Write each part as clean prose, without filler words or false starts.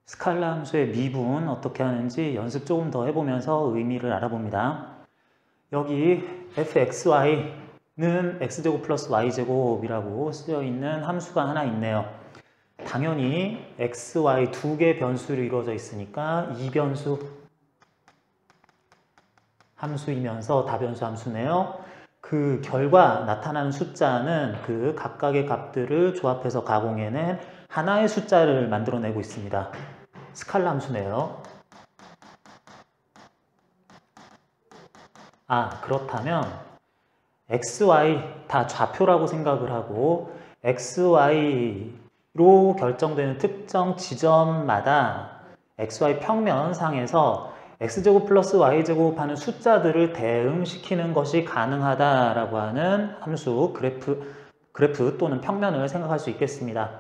스칼라 함수의 미분 어떻게 하는지 연습 조금 더 해보면서 의미를 알아봅니다. 여기 fxy는 x제곱 플러스 y제곱이라고 쓰여있는 함수가 하나 있네요. 당연히 x, y 두 개 변수로 이루어져 있으니까 이변수 함수이면서 다변수 함수네요. 그 결과 나타나는 숫자는 그 각각의 값들을 조합해서 가공해낸 하나의 숫자를 만들어내고 있습니다. 스칼라 함수네요. 그렇다면 x, y 다 좌표라고 생각을 하고 x, y로 결정되는 특정 지점마다 x, y 평면상에서 x제곱 플러스 y제곱 하는 숫자들을 대응시키는 것이 가능하다라고 하는 함수, 그래프 또는 평면을 생각할 수 있겠습니다.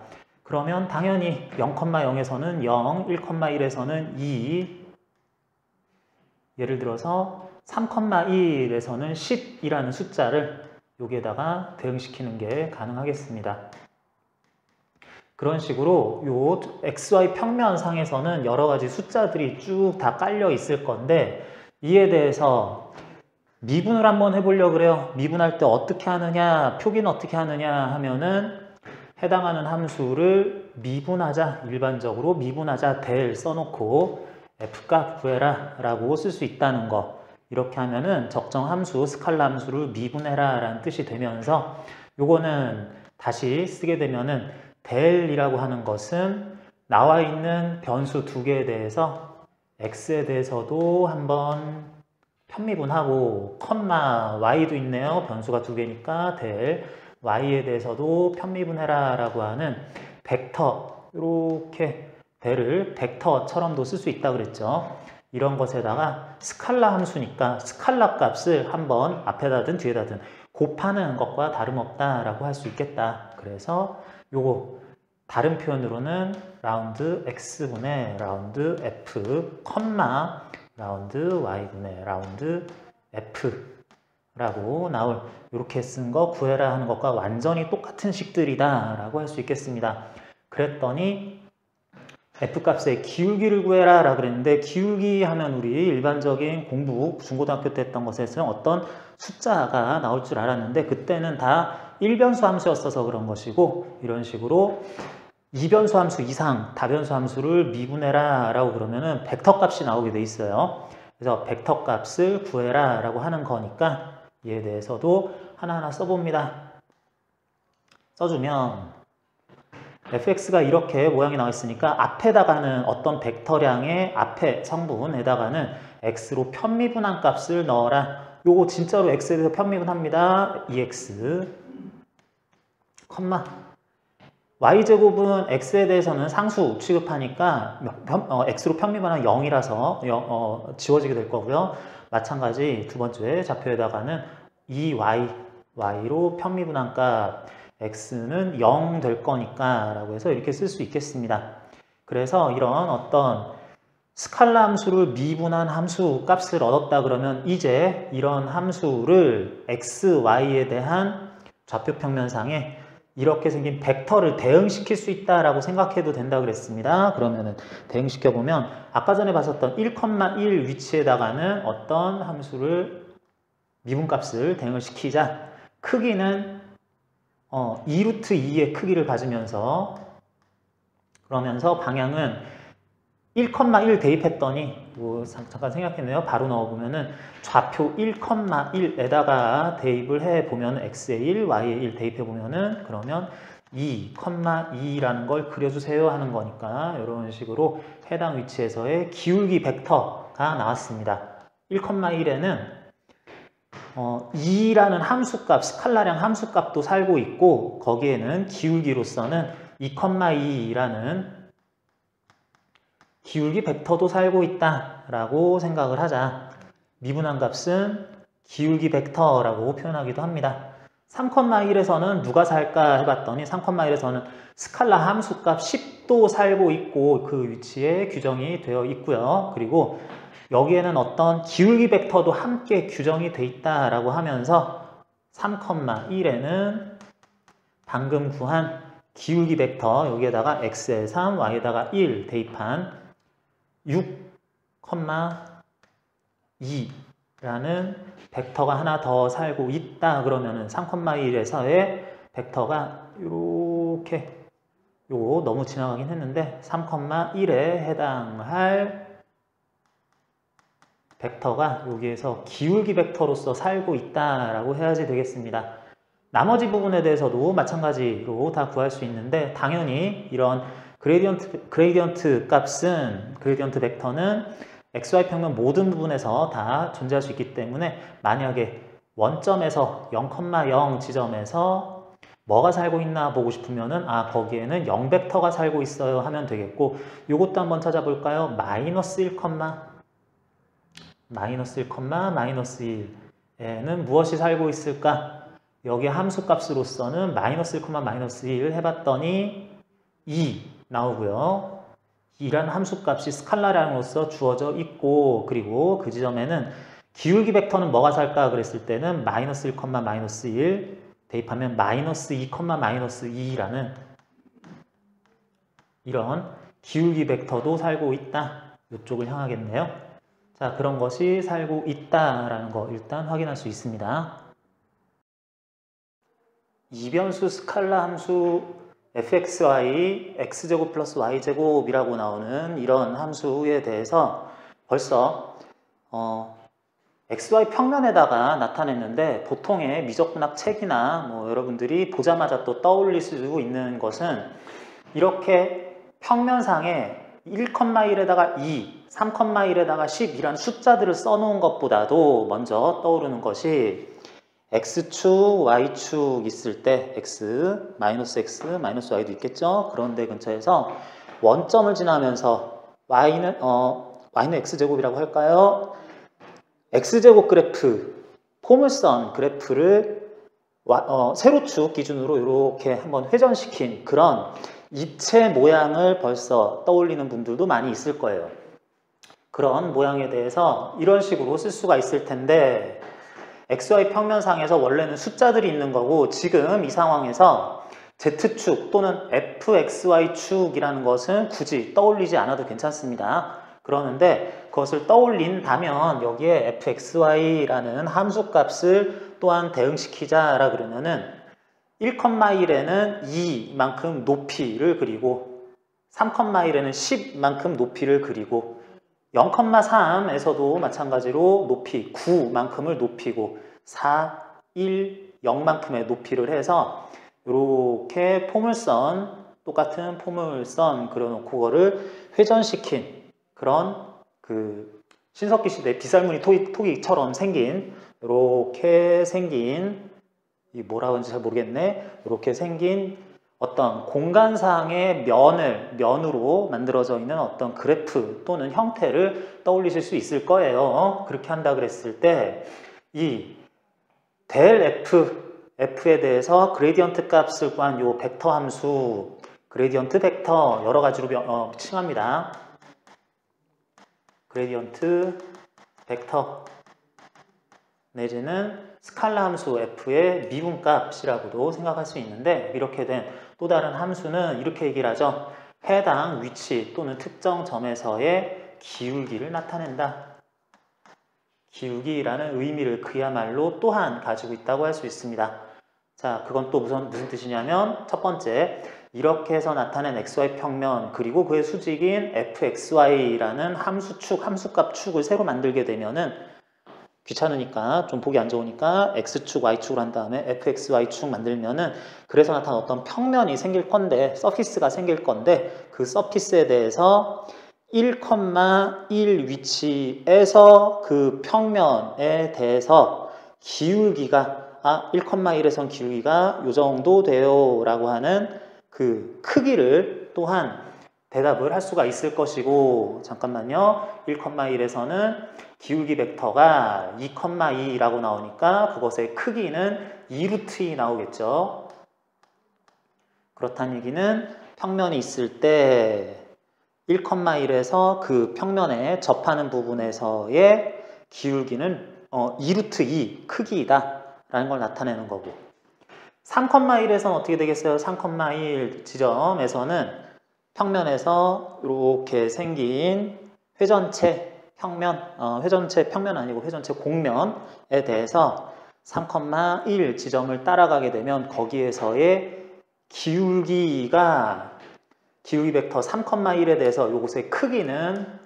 그러면 당연히 0,0에서는 0, 1,1에서는 2, 예를 들어서 3,1에서는 10이라는 숫자를 여기에다가 대응시키는 게 가능하겠습니다. 그런 식으로 요 XY 평면상에서는 여러 가지 숫자들이 쭉 다 깔려 있을 건데 이에 대해서 미분을 한번 해보려고 그래요. 미분할 때 어떻게 하느냐, 표기는 어떻게 하느냐 하면은 해당하는 함수를 미분하자, 일반적으로 미분하자 del 써놓고 f값 구해라 라고 쓸 수 있다는 거. 이렇게 하면은 적정 함수, 스칼라 함수를 미분해라 라는 뜻이 되면서 요거는 다시 쓰게 되면은 del이라고 하는 것은 나와 있는 변수 두 개에 대해서 x에 대해서도 한번 편미분하고 y도 있네요. 변수가 두 개니까 del y에 대해서도 편미분해라 라고 하는 벡터, 이렇게 del을 벡터처럼도 쓸 수 있다 그랬죠. 이런 것에다가 스칼라 함수니까 스칼라 값을 한번 앞에다든 뒤에다든 곱하는 것과 다름없다라고 할 수 있겠다. 그래서 요거 다른 표현으로는 라운드 x분의 라운드 f, 라운드 y분의 라운드 f 라고 나올, 이렇게 쓴 거 구해라 하는 것과 완전히 똑같은 식들이다 라고 할 수 있겠습니다. 그랬더니 f값의 기울기를 구해라 라고 그랬는데, 기울기 하면 우리 일반적인 공부 중고등학교 때 했던 것에서는 어떤 숫자가 나올 줄 알았는데 그때는 다 1변수 함수였어서 그런 것이고, 이런 식으로 2변수 함수 이상 다변수 함수를 미분해라 라고 그러면은 벡터 값이 나오게 돼 있어요. 그래서 벡터 값을 구해라 라고 하는 거니까 이에 대해서도 하나하나 써봅니다. 써주면 fx가 이렇게 모양이 나와 있으니까 앞에다가는 어떤 벡터량의 앞에 성분에다가는 x로 편미분한 값을 넣어라. 요거 진짜로 x에 대해서 편미분합니다. 2x, y제곱은 x에 대해서는 상수 취급하니까 x로 편미분한 0이라서 지워지게 될 거고요. 마찬가지 두 번째 좌표에다가는 2y로 편미분한 값 x는 0 될 거니까 라고 해서 이렇게 쓸 수 있겠습니다. 그래서 이런 어떤 스칼라 함수를 미분한 함수 값을 얻었다 그러면 이제 이런 함수를 x, y에 대한 좌표 평면상에 이렇게 생긴 벡터를 대응시킬 수 있다라고 생각해도 된다 그랬습니다. 그러면은 대응시켜 보면 아까 전에 봤었던 1,1 위치에다가는 어떤 함수를 미분값을 대응을 시키자. 크기는 2루트 2의 크기를 가지면서, 그러면서 방향은 1,1 대입했더니 잠깐 생각했네요. 바로 넣어보면은 좌표 1,1에다가 대입을 해보면 x의 1, y의 1 대입해보면은 그러면 2,2라는 걸 그려주세요 하는 거니까 이런 식으로 해당 위치에서의 기울기 벡터가 나왔습니다. 1,1에는 2라는 함수값, 스칼라량 함수값도 살고 있고 거기에는 기울기로서는 2,2라는 기울기 벡터도 살고 있다라고 생각을 하자. 미분한 값은 기울기 벡터라고 표현하기도 합니다. 3,1에서는 누가 살까 해봤더니 3,1에서는 스칼라 함수값 10도 살고 있고 그 위치에 규정이 되어 있고요. 그리고 여기에는 어떤 기울기 벡터도 함께 규정이 돼 있다라고 하면서 3,1에는 방금 구한 기울기 벡터 여기에다가 x에 3, y에다가 1 대입한 6,2라는 벡터가 하나 더 살고 있다. 그러면은 3,1에서의 벡터가 이렇게 요거 너무 지나가긴 했는데 3,1에 해당할 벡터가 여기에서 기울기 벡터로서 살고 있다라고 해야지 되겠습니다. 나머지 부분에 대해서도 마찬가지로 다 구할 수 있는데 당연히 이런 그레이디언트 값은 그레이디언트 벡터는 xy 평면 모든 부분에서 다 존재할 수 있기 때문에 만약에 원점에서 0,0 지점에서 뭐가 살고 있나 보고 싶으면은 거기에는 0벡터가 살고 있어요 하면 되겠고 요것도 한번 찾아볼까요? 마이너스 1, 마이너스 1에는 무엇이 살고 있을까? 여기 함수 값으로서는 마이너스 1, 마이너스 1 해봤더니 2 나오고요. 2라는 함수 값이 스칼라량으로서 주어져 있고 그리고 그 지점에는 기울기 벡터는 뭐가 살까 그랬을 때는 마이너스 1, 마이너스 1 대입하면 마이너스 2, 마이너스 2라는 이런 기울기 벡터도 살고 있다. 이쪽을 향하겠네요. 자, 그런 것이 살고 있다라는 거 일단 확인할 수 있습니다. 이변수 스칼라 함수 fxy x제곱 플러스 y제곱이라고 나오는 이런 함수에 대해서 벌써 xy 평면에다가 나타냈는데 보통의 미적분학 책이나 여러분들이 보자마자 또 떠올릴 수 있는 것은 이렇게 평면상에 1,1에다가 2, 3,1에다가 10이라는 숫자들을 써놓은 것보다도 먼저 떠오르는 것이 x축, y축 있을 때 x, 마이너스 y도 있겠죠? 그런데 근처에서 원점을 지나면서 y는 x제곱이라고 할까요? x제곱 그래프, 포물선 그래프를 세로축 기준으로 이렇게 한번 회전시킨 그런 입체 모양을 벌써 떠올리는 분들도 많이 있을 거예요. 그런 모양에 대해서 이런 식으로 쓸 수가 있을 텐데 XY 평면상에서 원래는 숫자들이 있는 거고 지금 이 상황에서 Z축 또는 FXY축이라는 것은 굳이 떠올리지 않아도 괜찮습니다. 그러는데 그것을 떠올린다면 여기에 fxy라는 함수값을 또한 대응시키자라 그러면은 1,1에는 2만큼 높이를 그리고 3,1에는 10만큼 높이를 그리고 0,3에서도 마찬가지로 높이 9만큼을 높이고 4, 1, 0만큼의 높이를 해서 이렇게 포물선 똑같은 포물선 그려놓고 그거를 회전시킨 그런 신석기 시대 빗살무늬 토기처럼 생긴 이렇게 생긴 이 뭐라고 하는지 잘 모르겠네. 이렇게 생긴 어떤 공간상의 면으로 만들어져 있는 어떤 그래프 또는 형태를 떠올리실 수 있을 거예요. 그렇게 한다 그랬을 때 이 델 F에 대해서 그레디언트 값을 구한 요 벡터 함수 그레디언트 벡터 여러 가지로 칭합니다. 그레디언트 벡터 내지는 스칼라 함수 f의 미분값이라고도 생각할 수 있는데 이렇게 된 또 다른 함수는 이렇게 얘기를 하죠. 해당 위치 또는 특정 점에서의 기울기를 나타낸다. 기울기라는 의미를 그야말로 또한 가지고 있다고 할 수 있습니다. 자, 그건 또 무슨 뜻이냐면 첫 번째, 이렇게 해서 나타낸 xy 평면 그리고 그의 수직인 fxy라는 함수값 축을 새로 만들게 되면은 귀찮으니까 좀 보기 안 좋으니까 x축, y축을 한 다음에 fxy축 만들면은 그래서 나타난 어떤 평면이 생길 건데 서피스가 생길 건데 그 서피스에 대해서 1,1 위치에서 그 평면에 대해서 기울기가 1,1에선 기울기가 요 정도 돼요 라고 하는 그 크기를 또한 대답을 할 수가 있을 것이고 잠깐만요. 1,1에서는 기울기 벡터가 2,2라고 나오니까 그것의 크기는 2루트2 나오겠죠. 그렇다는 얘기는 평면이 있을 때 1,1에서 그 평면에 접하는 부분에서의 기울기는 2루트2 크기이다 라는 걸 나타내는 거고 3,1에서는 어떻게 되겠어요? 3,1 지점에서는 평면에서 이렇게 생긴 회전체 평면, 회전체 평면 아니고 회전체 곡면에 대해서 3,1 지점을 따라가게 되면 거기에서의 기울기 벡터 3,1에 대해서 요것의 크기는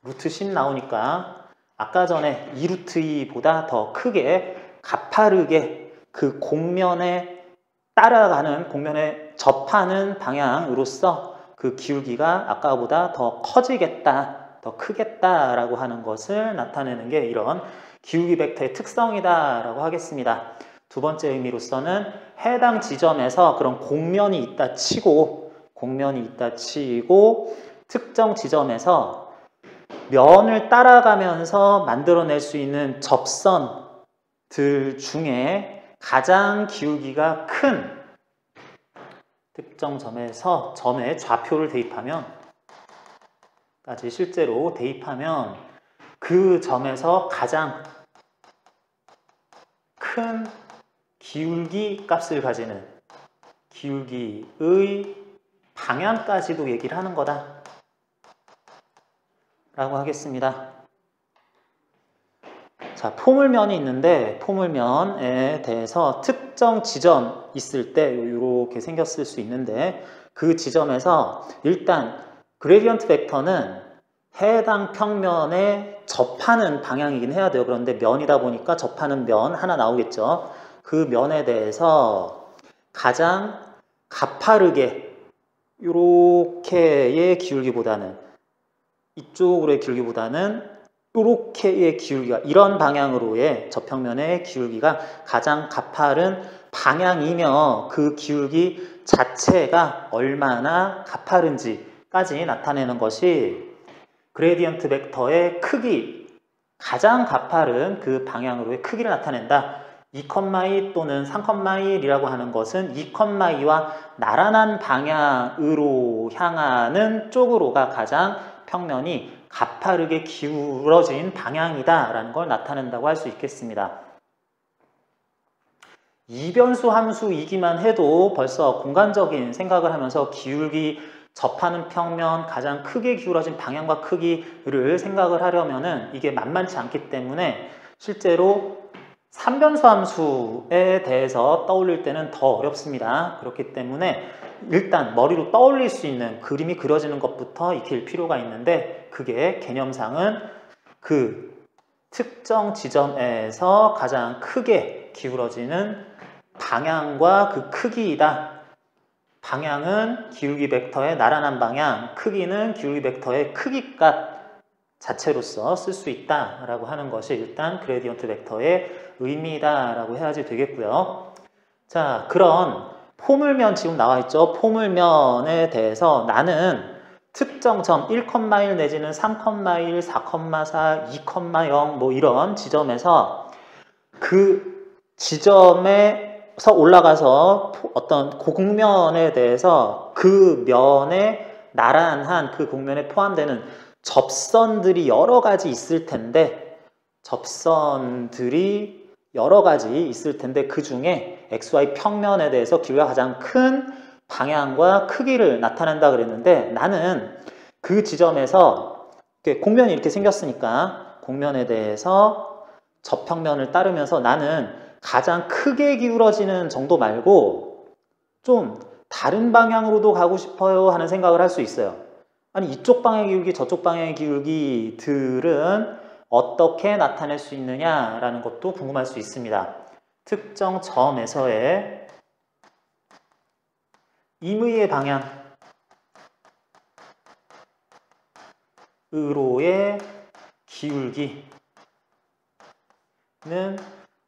루트 10 나오니까 아까 전에 2루트 2보다 더 크게 가파르게 그 곡면에 따라가는, 곡면에 접하는 방향으로서 그 기울기가 아까보다 더 커지겠다, 더 크겠다라고 하는 것을 나타내는 게 이런 기울기 벡터의 특성이다라고 하겠습니다. 두 번째 의미로서는 해당 지점에서 그런 곡면이 있다 치고 특정 지점에서 면을 따라가면서 만들어낼 수 있는 접선들 중에 가장 기울기가 큰 특정 점에서 점에 좌표를 대입하면 실제로 대입하면 그 점에서 가장 큰 기울기 값을 가지는 기울기의 방향까지도 얘기를 하는 거다 라고 하겠습니다. 자, 포물면이 있는데 포물면에 대해서 특정 지점 있을 때 이렇게 생겼을 수 있는데 그 지점에서 일단 그레디언트 벡터는 해당 평면에 접하는 방향이긴 해야 돼요. 그런데 면이다 보니까 접하는 면 하나 나오겠죠. 그 면에 대해서 가장 가파르게 이렇게의 기울기보다는 이쪽으로의 기울기보다는 이렇게의 기울기가 이런 방향으로의 저평면의 기울기가 가장 가파른 방향이며 그 기울기 자체가 얼마나 가파른지까지 나타내는 것이 그레디언트 벡터의 크기, 가장 가파른 그 방향으로의 크기를 나타낸다. 2,2 또는 3,1이라고 하는 것은 2,2와 나란한 방향으로 향하는 쪽으로가 가장 평면이 가파르게 기울어진 방향이다 라는 걸 나타낸다고 할 수 있겠습니다. 이변수 함수이기만 해도 벌써 공간적인 생각을 하면서 기울기 접하는 평면 가장 크게 기울어진 방향과 크기를 생각을 하려면은 이게 만만치 않기 때문에 실제로 3변수 함수에 대해서 떠올릴 때는 더 어렵습니다. 그렇기 때문에 일단 머리로 떠올릴 수 있는 그림이 그려지는 것부터 익힐 필요가 있는데 그게 개념상은 그 특정 지점에서 가장 크게 기울어지는 방향과 그 크기이다. 방향은 기울기 벡터의 나란한 방향, 크기는 기울기 벡터의 크기값 자체로서 쓸 수 있다라고 하는 것이 일단 그레디언트 벡터의 의미다라고 해야지 되겠고요. 자, 그런 포물면 지금 나와 있죠. 포물면에 대해서 나는 특정 점 1,1 내지는 3,1, 4,4, 2,0 뭐 이런 지점에서 그 지점에서 올라가서 어떤 곡면에 대해서 그 면에 나란한 그 곡면에 포함되는 접선들이 여러 가지 있을 텐데 그 중에 XY 평면에 대해서 기울기가 가장 큰 방향과 크기를 나타낸다 그랬는데 나는 그 지점에서 곡면이 이렇게 생겼으니까 곡면에 대해서 저평면을 따르면서 나는 가장 크게 기울어지는 정도 말고 좀 다른 방향으로도 가고 싶어요 하는 생각을 할 수 있어요. 아니 이쪽 방향의 기울기 저쪽 방향의 기울기들은 어떻게 나타낼 수 있느냐라는 것도 궁금할 수 있습니다. 특정 점에서의 임의의 방향으로의 기울기는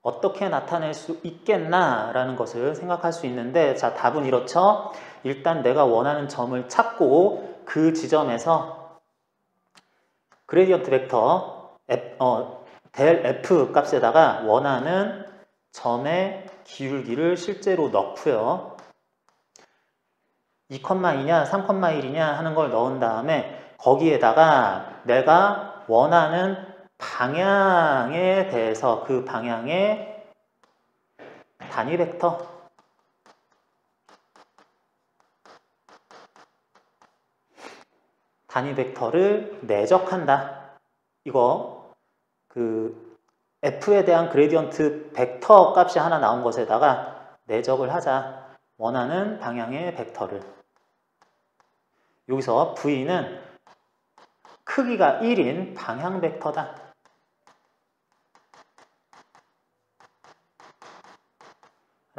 어떻게 나타낼 수 있겠나라는 것을 생각할 수 있는데 자, 답은 이렇죠. 일단 내가 원하는 점을 찾고 그 지점에서 그레디언트 벡터 델 F 값에다가 원하는 점의 기울기를 실제로 넣고요. 2,2냐 3,1이냐 하는 걸 넣은 다음에 거기에다가 내가 원하는 방향에 대해서 그 방향의 단위 벡터. 단위 벡터를 내적한다. 이거 그 f에 대한 그레디언트 벡터 값이 하나 나온 것에다가 내적을 하자. 원하는 방향의 벡터를. 여기서 v는 크기가 1인 방향 벡터다.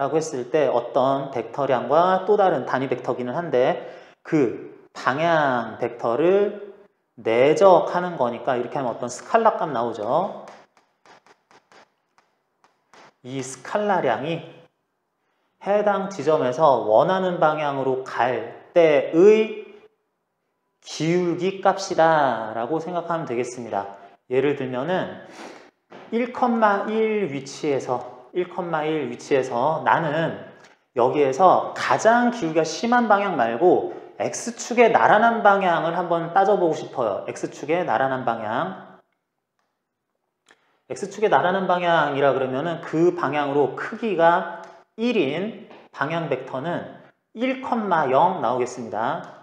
라고 했을 때 어떤 벡터량과 또 다른 단위 벡터기는 한데 그 방향 벡터를 내적하는 거니까 이렇게 하면 어떤 스칼라 값 나오죠. 이 스칼라량이 해당 지점에서 원하는 방향으로 갈 때의 기울기 값이다 라고 생각하면 되겠습니다. 예를 들면은 1,1 위치에서 나는 여기에서 가장 기울기가 심한 방향 말고 X축의 나란한 방향을 한번 따져보고 싶어요. X축의 나란한 방향. X축의 나란한 방향이라 그러면은 그 방향으로 크기가 1인 방향 벡터는 1,0 나오겠습니다.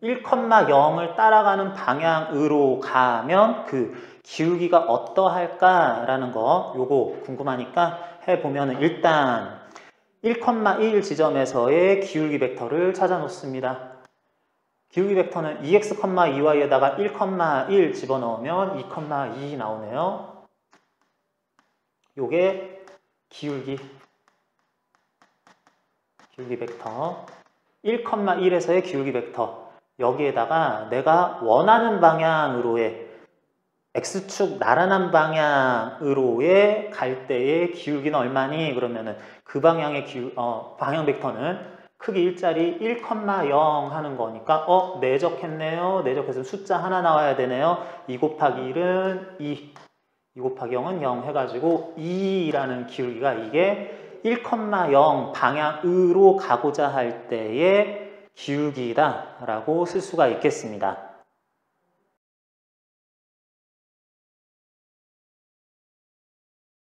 1,0을 따라가는 방향으로 가면 그 기울기가 어떠할까라는 거 요거 궁금하니까 해보면 일단 1,1 지점에서의 기울기 벡터를 찾아 놓습니다. 기울기 벡터는 2x,2y에다가 1,1 집어넣으면 2,2 나오네요. 요게 기울기 벡터 1,1에서의 기울기 벡터. 여기에다가 내가 원하는 방향으로의 X축 나란한 방향으로의 갈 때의 기울기는 얼마니? 그러면은 그 방향의 방향 벡터는 크기 일자리 1,0 하는 거니까 내적했네요. 내적해서 숫자 하나 나와야 되네요. 2 곱하기 1은 2 곱하기 0은 0 해가지고 2라는 기울기가 이게 1,0 방향으로 가고자 할 때의 기울기다 라고 쓸 수가 있겠습니다.